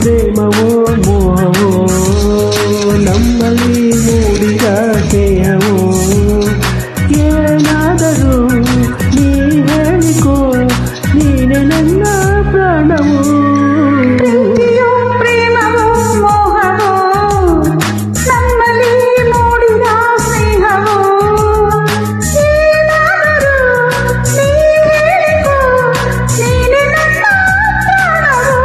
ಪ್ರೇಮವೋ ಮೋಹವೋ ನಮ್ಮಲ್ಲಿ ಮೂಡಿದ ಸ್ನೇಹವೋ ಏನಾದರೂ ನೀ ಹೇಳಿಕೋ ನೀನೆ ನನ್ನ ಪ್ರಾಣವೋ ಪ್ರೀತಿಯೋ ಪ್ರೇಮವೋ ಮೋಹವೋ ನಮ್ಮಲ್ಲಿ ಮೂಡಿದ ಸ್ನೇಹವೋ ಏನಾದರೂ ನೀ ಹೇಳಿಕೋ ನೀನೆ ನನ್ನ ಪ್ರಾಣವೋ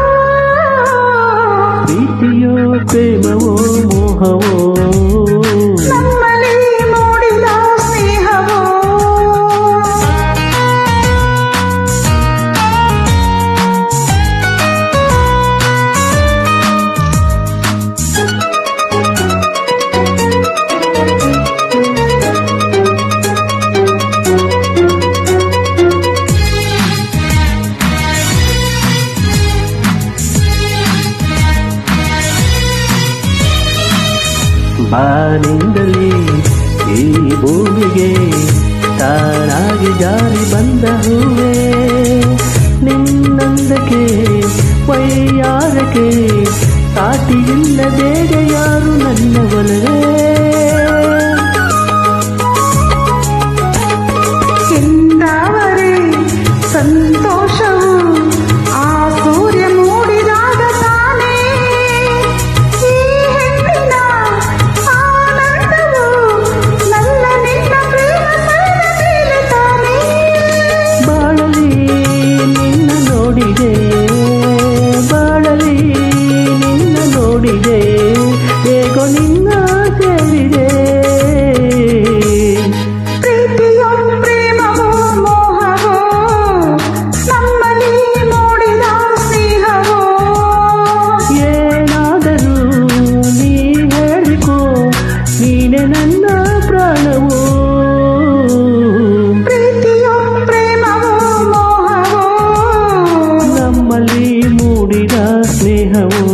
ಪ್ರೀತಿಯೋ ಪ್ರೇಮವೋ ಮೋಹವೋ ನಮ್ಮಲ್ಲಿ ಮೂಡಿದ ಸ್ನೇಹವೋ ಬಾನಿಂದಲೇ ಈ ಭೂಮಿಗೆ ತಾನಾಗಿ ಜಾರಿ ಬಂದ ಹೂವೇ ನಿನ್ನಂದಕ್ಕೆ ವೈಯಾರಕ್ಕೆ ಸಾಟಿಯಿಲ್ಲ ಬೇರೆ ಯಾರು ನನ್ನ ಒಲವೇ ಎಂದಾವರೆ ಸಂತೋಷವು ಆ ಸೂರ್ಯ ಮೂಡಿದಾಗ ತಾನೇ ಈ ಹೆಣ್ಣಿನ ಆನಂದವು ನನ್ನ ನಿನ್ನ ಪ್ರೇಮ ಸರದ ಮೇಲೆ ತಾನೇ ಬಾಳಲಿ ನಿನ್ನ ನೋಡಿದೆ ಬಾಳಲಿ ನಿನ್ನ ನೋಡಿದೆ ಹೇಗೋ ನಿನ್ನ ಸೇರಿದೆ ಪ್ರೀತಿಯೋ ಪ್ರೇಮವೋ ಮೋಹವೋ ನಮ್ಮಲ್ಲಿ ಮೂಡಿದ ಸ್ನೇಹವೋ ಏನಾದರೂ ನೀ ಹೇಳಿಕೋ ನೀನೆ ನನ್ನ ಪ್ರಾಣವೋ ಪ್ರೀತಿಯೋ ಪ್ರೇಮವೋ ಮೋಹವೋ ನಮ್ಮಲ್ಲಿ ಮೂಡಿದ ಸ್ನೇಹವೋ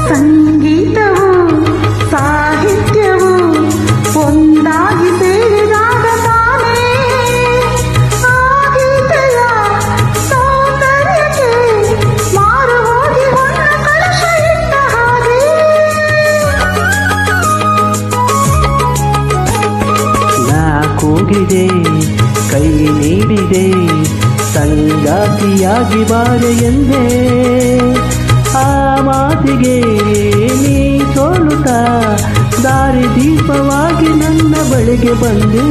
ಸಂಗೀತವು ಸಾಹಿತ್ಯವು ಒಂದಾಗಿ ಸೇರಿದಾಗ ತಾನೇ ಆ ಗೀತೆಯ ಸೌಂದರ್ಯಕ್ಕೆ ಮಾರು ಹೋಗಿ ಹೊನ್ನ ಕಳಶ ಇಟ್ಟ ಹಾಗೆ ನಾ ಕೂಗಿದೆ ಕೈ ನೀಡಿದೆ ಸಂಗಾತಿಯಾಗಿ ಬಾರೆ ಎಂದೇ ಆ ಮಾತಿಗೆ ನೀ ಸೋಲುತ್ತಾ ದಾರಿ ದೀಪವಾಗಿ ನನ್ನ ಬಳಿಗೆ ಬಂದೆ